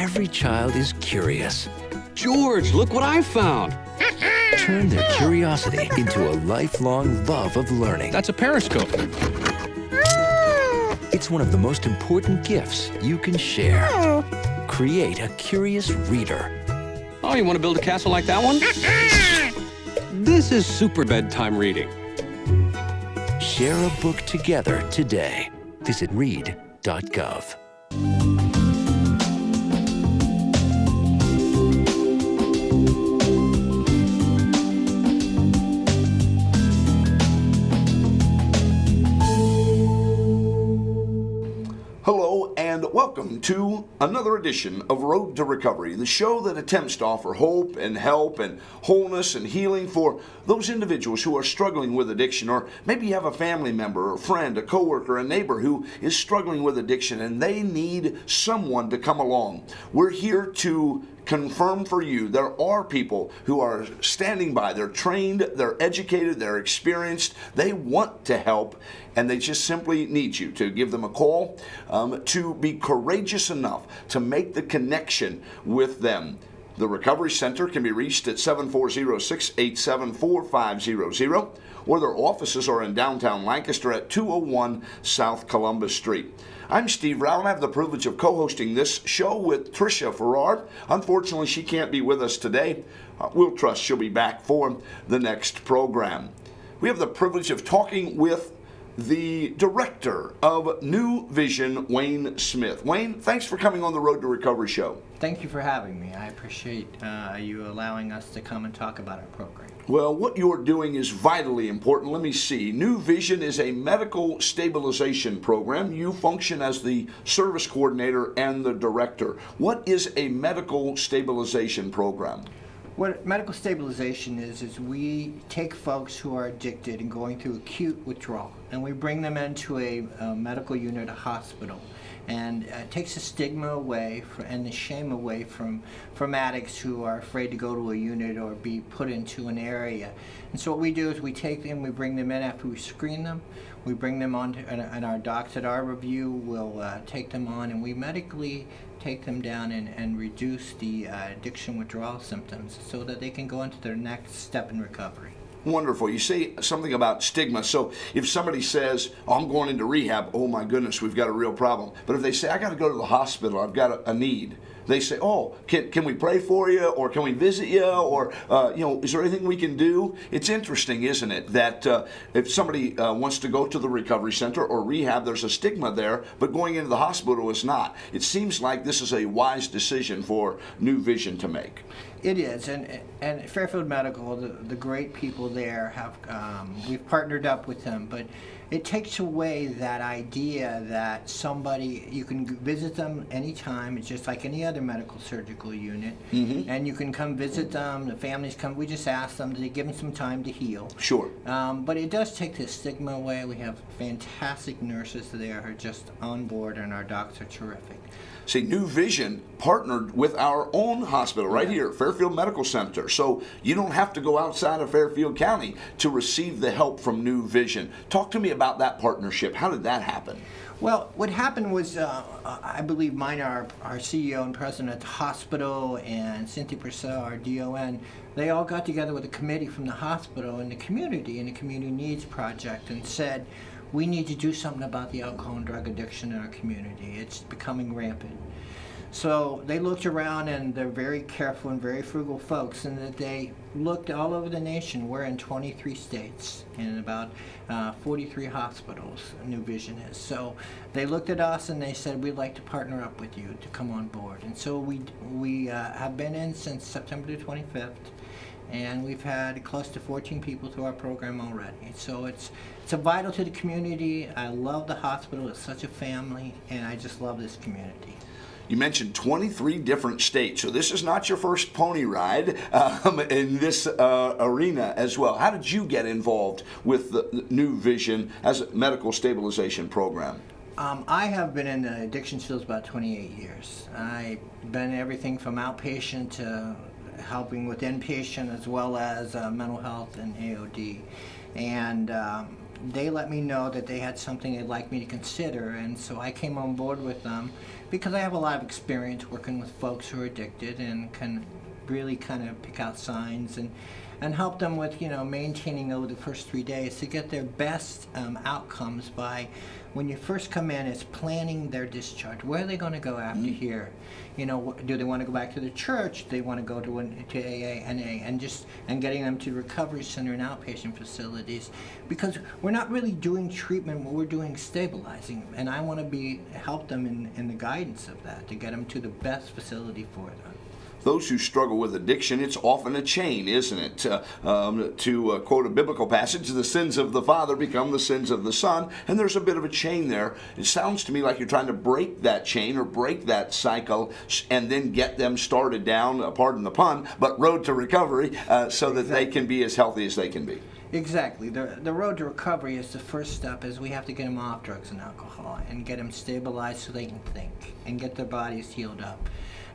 every child is curious. George, look what I found. Turn their curiosity into a lifelong love of learning. That's a periscope. It's one of the most important gifts you can share. Create a curious reader. Oh, you want to build a castle like that one? This is super bedtime reading. Share a book together today. Visit read.gov. Hello and welcome to another edition of Road to Recovery, the show that attempts to offer hope and help and wholeness and healing for those individuals who are struggling with addiction, or maybe you have a family member, a friend, a coworker, a neighbor who is struggling with addiction and they need someone to come along. We're here to confirm for you there are people who are standing by. They're trained, they're educated, they're experienced, they want to help, and they just simply need you to give them a call, to be courageous enough to make the connection with them. The Recovery Center can be reached at 740-687-4500, or their offices are in downtown Lancaster at 201 South Columbus Street. I'm Steve Rowell, and I have the privilege of co-hosting this show with Tricia Farrar. Unfortunately, she can't be with us today. We'll trust she'll be back for the next program. We have the privilege of talking with the director of NewVision, Wayne Smith. Wayne, thanks for coming on the Road to Recovery show. Thank you for having me. I appreciate you allowing us to come and talk about our program. Well, what you're doing is vitally important. Let me see. NewVision is a medical stabilization program. You function as the service coordinator and the director. What is a medical stabilization program? What medical stabilization is we take folks who are addicted and going through acute withdrawal, and we bring them into a medical unit, a hospital. And it takes the stigma away and the shame away from addicts who are afraid to go to a unit or be put into an area. And so what we do is we take them, we bring them in after we screen them, we bring them on, and our docs at our review will take them on, and we medically take them down and reduce the addiction withdrawal symptoms so that they can go into their next step in recovery. Wonderful. You say something about stigma. So if somebody says, oh, I'm going into rehab, oh my goodness, we've got a real problem. But if they say, I got to go to the hospital, I've got a need, they say, oh, can we pray for you, or can we visit you, or is there anything we can do? It's interesting, isn't it, that if somebody wants to go to the recovery center or rehab, there's a stigma there, but going into the hospital is not. It seems like this is a wise decision for NewVision to make. It is, and Fairfield Medical, the great people there have, we've partnered up with them, but it takes away that idea that somebody, you can visit them anytime. It's just like any other medical surgical unit, and you can come visit them, the families come, we just ask them to give them some time to heal. Sure. But it does take the stigma away. We have fantastic nurses there who are just on board, and our docs are terrific. See, NewVision partnered with our own hospital right here, Fairfield Medical Center. So you don't have to go outside of Fairfield County to receive the help from NewVision. Talk to me about that partnership. How did that happen? Well, what happened was, I believe our CEO and president at the hospital, and Cynthia Purcell, our DON, they all got together with a committee from the hospital and the Community Needs Project, and said, we need to do something about the alcohol and drug addiction in our community. It's becoming rampant. So they looked around, and they're very careful and very frugal folks, and that they looked all over the nation. We're in 23 states and about 43 hospitals, NewVision is. So they looked at us and they said, we'd like to partner up with you to come on board. And so we have been in since September the 25th. And we've had close to 14 people through our program already. So it's a vital to the community. I love the hospital. It's such a family, and I just love this community. You mentioned 23 different states, so this is not your first pony ride in this arena as well. How did you get involved with the NewVision as a medical stabilization program? I have been in the addiction field about 28 years. I've been everything from outpatient to helping with inpatient, as well as mental health and AOD. And they let me know that they had something they'd like me to consider, and so I came on board with them because I have a lot of experience working with folks who are addicted and can really kind of pick out signs and help them with, maintaining over the first 3 days to get their best outcomes by, when you first come in, it's planning their discharge. Where are they going to go after here? Do they want to go back to the church? Do they want to go to AA, NA, and getting them to recovery center and outpatient facilities? Because we're not really doing treatment, what we're doing is stabilizing, and I want to help them in the guidance of that, to get them to the best facility for them. Those who struggle with addiction, it's often a chain, isn't it? To quote a biblical passage, the sins of the father become the sins of the son, and there's a bit of a chain there. It sounds to me like you're trying to break that chain or break that cycle and then get them started down, pardon the pun, but road to recovery, so that they can be as healthy as they can be. Exactly. The road to recovery is the first step, is we have to get them off drugs and alcohol and get them stabilized so they can think and get their bodies healed up.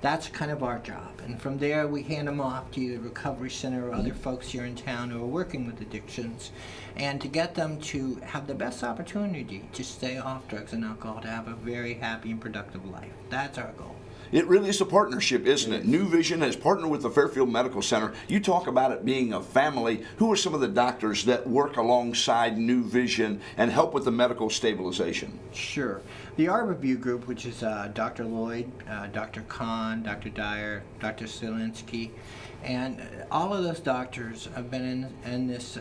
That's kind of our job. And from there, we hand them off to either recovery center or other folks here in town who are working with addictions, and to get them to have the best opportunity to stay off drugs and alcohol, to have a very happy and productive life. That's our goal. It really is a partnership, isn't it? NewVision has partnered with the Fairfield Medical Center. You talk about it being a family. Who are some of the doctors that work alongside NewVision and help with the medical stabilization? Sure. The Our Review group, which is Dr. Lloyd, Dr. Kahn, Dr. Dyer, Dr. Zielinski, and all of those doctors have been in this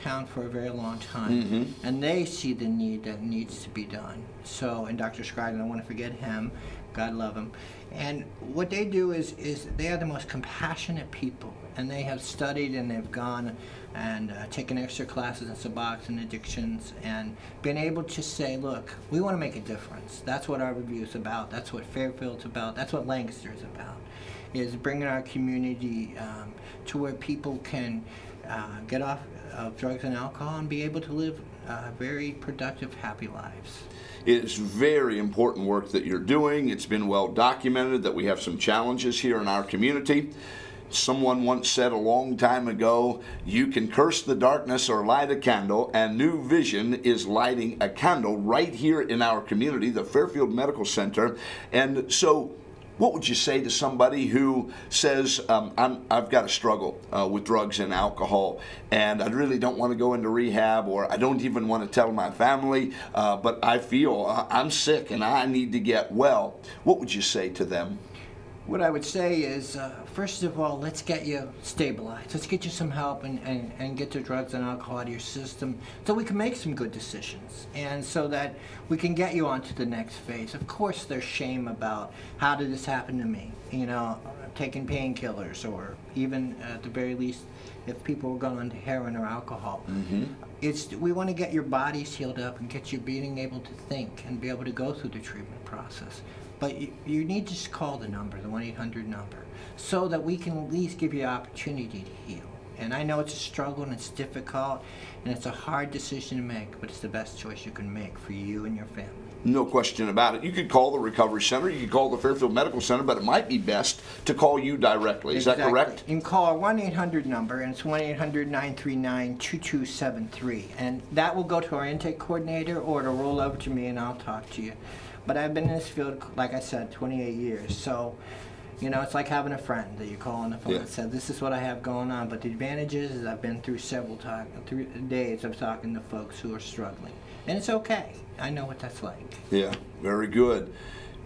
town for a very long time, and they see the need that needs to be done. So, and Dr. Scriven, I want to forget him, God love him. And what they do is they are the most compassionate people, and they have studied and they've gone and taken extra classes in Suboxone addictions and been able to say, look, we want to make a difference. That's what our review is about. That's what Fairfield's about. That's what Lancaster is about, is bringing our community to where people can get off of drugs and alcohol and be able to live very productive, happy lives. It's very important work that you're doing. It's been well documented that we have some challenges here in our community. Someone once said a long time ago, you can curse the darkness or light a candle, and NewVision is lighting a candle right here in our community, the Fairfield Medical Center. And so, what would you say to somebody who says, I've got a struggle with drugs and alcohol, and I really don't want to go into rehab, or I don't even want to tell my family, but I feel I'm sick and I need to get well? What would you say to them? What I would say is, first of all, let's get you stabilized. Let's get you some help and get the drugs and alcohol out of your system so we can make some good decisions, and so that we can get you on to the next phase. Of course, there's shame about, how did this happen to me? Taking painkillers, or even at the very least, if people were going on to heroin or alcohol. We want to get your bodies healed up and get you being able to think and be able to go through the treatment process. But you need to just call the number, the 1-800 number, so that we can at least give you the opportunity to heal. And I know it's a struggle and it's difficult and it's a hard decision to make, but it's the best choice you can make for you and your family. No question about it. You could call the Recovery Center, you could call the Fairfield Medical Center, but it might be best to call you directly. Is that correct? You can call our 1-800 number, and it's 1-800-939-2273. And that will go to our intake coordinator, or it'll roll over to me and I'll talk to you. But I've been in this field, like I said, 28 years. So, it's like having a friend that you call on the phone and say, this is what I have going on. But the advantage is I've been through several days of talking to folks who are struggling. And it's okay. I know what that's like. Yeah, very good.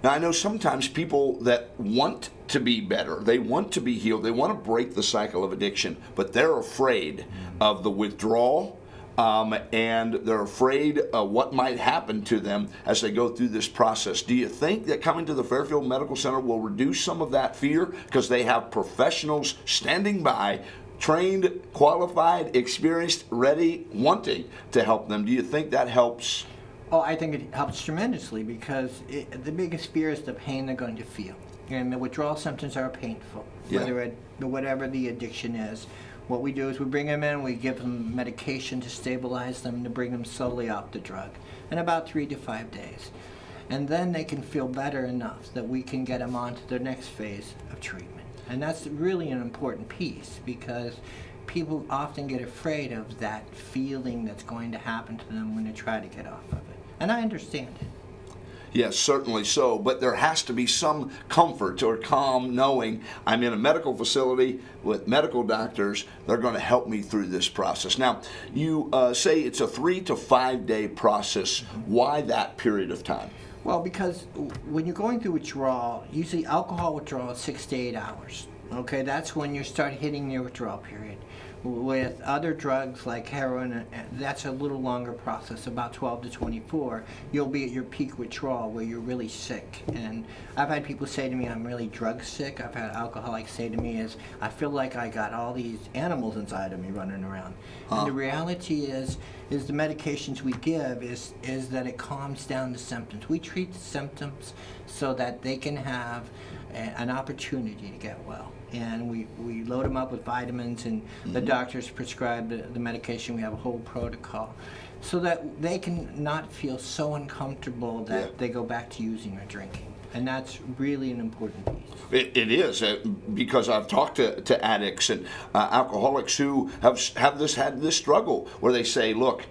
Now, I know sometimes people that want to be better, they want to be healed, they want to break the cycle of addiction, but they're afraid of the withdrawal, and they're afraid of what might happen to them as they go through this process. Do you think that coming to the Fairfield Medical Center will reduce some of that fear, because they have professionals standing by, trained, qualified, experienced, ready, wanting to help them? Do you think that helps? Oh, I think it helps tremendously, because the biggest fear is the pain they're going to feel. And the withdrawal symptoms are painful, whatever the addiction is. What we do is we bring them in, we give them medication to stabilize them, to bring them slowly off the drug in about 3 to 5 days. And then they can feel better enough that we can get them on to their next phase of treatment. And that's really an important piece, because people often get afraid of that feeling that's going to happen to them when they try to get off of it. And I understand it. Yes, certainly so, but there has to be some comfort or calm knowing I'm in a medical facility with medical doctors. They're going to help me through this process. Now, you say it's a 3 to 5 day process. Why that period of time? Well, because when you're going through withdrawal, usually alcohol withdrawal is 6 to 8 hours. Okay, that's when you start hitting your withdrawal period. With other drugs like heroin, that's a little longer process, about 12 to 24. You'll be at your peak withdrawal where you're really sick. And I've had people say to me, I'm really drug sick. I've had alcoholics say to me, I feel like I got all these animals inside of me running around. And the reality is the medications we give is that it calms down the symptoms. We treat the symptoms so that they can have an opportunity to get well. And we load them up with vitamins, and the doctors prescribe the medication. We have a whole protocol so that they can not feel so uncomfortable that they go back to using or drinking. And that's really an important piece. It is, because I've talked to addicts and alcoholics who have had this struggle where they say, look,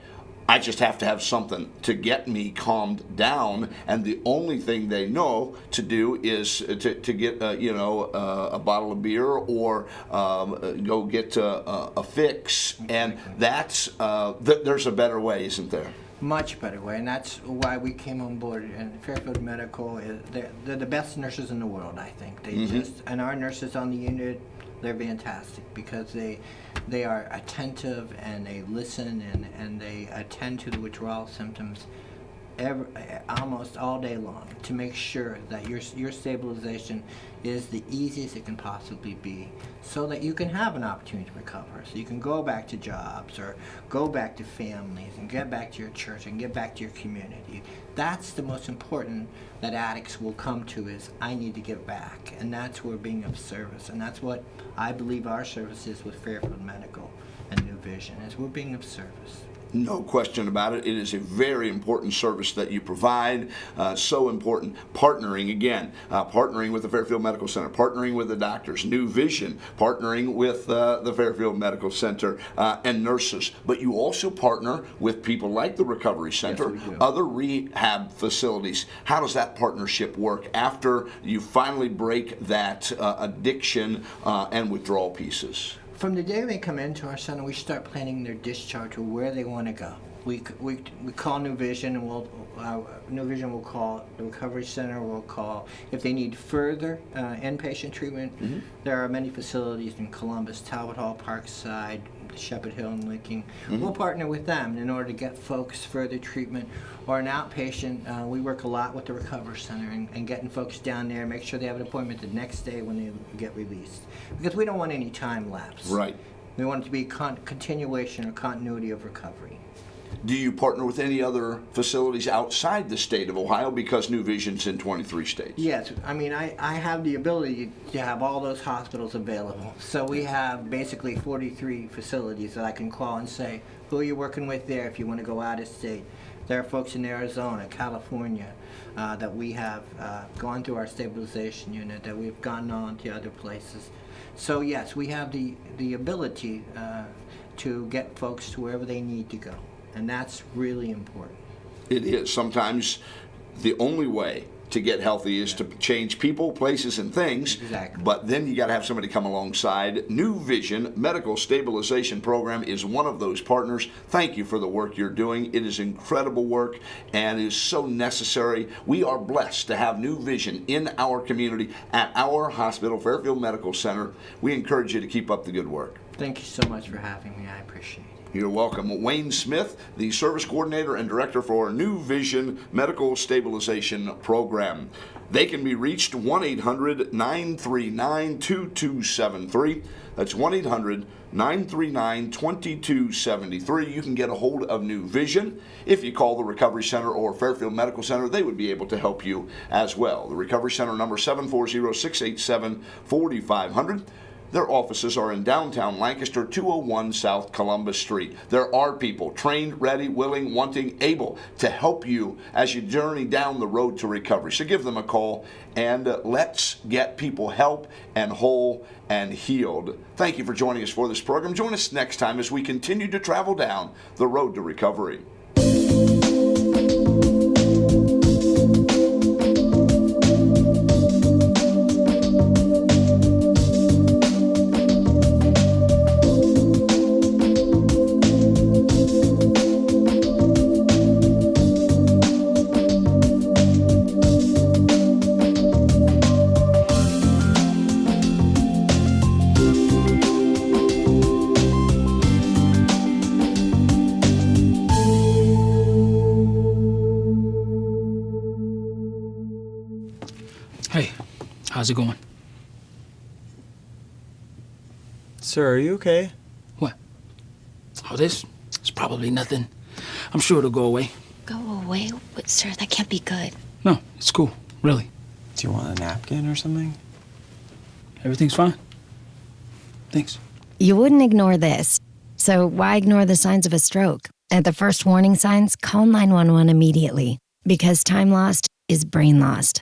I just have to have something to get me calmed down, and the only thing they know to do is to get a bottle of beer or go get a fix, and that's there's a better way, isn't there? Much better way, and that's why we came on board. And Fairfield Medical, they're the best nurses in the world, I think. They and our nurses on the unit, they're fantastic because they are attentive and they listen and they attend to the withdrawal symptoms almost all day long to make sure that your stabilization is the easiest it can possibly be, so that you can have an opportunity to recover, so you can go back to jobs or go back to families and get back to your church and get back to your community. That's the most important that addicts will come to, is I need to give back, and that's where being of service, and that's what I believe our service is with Fairfield Medical and NewVision, is we're being of service. No question about it. It is a very important service that you provide. So important. Partnering again, partnering with the Fairfield Medical Center, partnering with the doctors, NewVision, partnering with the Fairfield Medical Center and nurses. But you also partner with people like the Recovery Center, other rehab facilities. How does that partnership work after you finally break that addiction and withdrawal pieces? From the day they come into our center, we start planning their discharge or where they want to go. We call NewVision, and NewVision will call the Recovery Center. We'll call if they need further inpatient treatment. There are many facilities in Columbus, Talbot Hall, Parkside, Shepherd Hill, and Licking. We'll partner with them in order to get folks further treatment. Or an outpatient, we work a lot with the Recovery Center and getting folks down there, make sure they have an appointment the next day when they get released. Because we don't want any time lapse. Right. We want it to be continuation or continuity of recovery. Do you partner with any other facilities outside the state of Ohio, because NewVision's in 23 states? Yes, I mean, I have the ability to have all those hospitals available. So we have basically 43 facilities that I can call and say, who are you working with there if you want to go out of state? There are folks in Arizona, California, that we have gone through our stabilization unit, that we've gone on to other places. So yes, we have the ability to get folks to wherever they need to go. And that's really important. It is. Sometimes the only way to get healthy is to change people, places, and things. Exactly. But then you got to have somebody come alongside. NewVision Medical Stabilization Program is one of those partners. Thank you for the work you're doing. It is incredible work and is so necessary. We are blessed to have NewVision in our community at our hospital, Fairfield Medical Center. We encourage you to keep up the good work. Thank you so much for having me. I appreciate it. You're welcome. Wayne Smith, the Service Coordinator and Director for NewVision Medical Stabilization Program. They can be reached 1-800-939-2273. That's 1-800-939-2273. You can get a hold of NewVision. If you call the Recovery Center or Fairfield Medical Center, they would be able to help you as well. The Recovery Center number 740-687-4500. Their offices are in downtown Lancaster, 201 South Columbus Street. There are people trained, ready, willing, wanting, able to help you as you journey down the road to recovery. So give them a call and let's get people help and whole and healed. Thank you for joining us for this program. Join us next time as we continue to travel down the road to recovery. Hey, how's it going? Sir, are you okay? What? Oh, this? It's probably nothing. I'm sure it'll go away. Go away? But, sir, that can't be good. No, it's cool. Really. Do you want a napkin or something? Everything's fine. Thanks. You wouldn't ignore this. So why ignore the signs of a stroke? At the first warning signs, call 911 immediately. Because time lost is brain lost.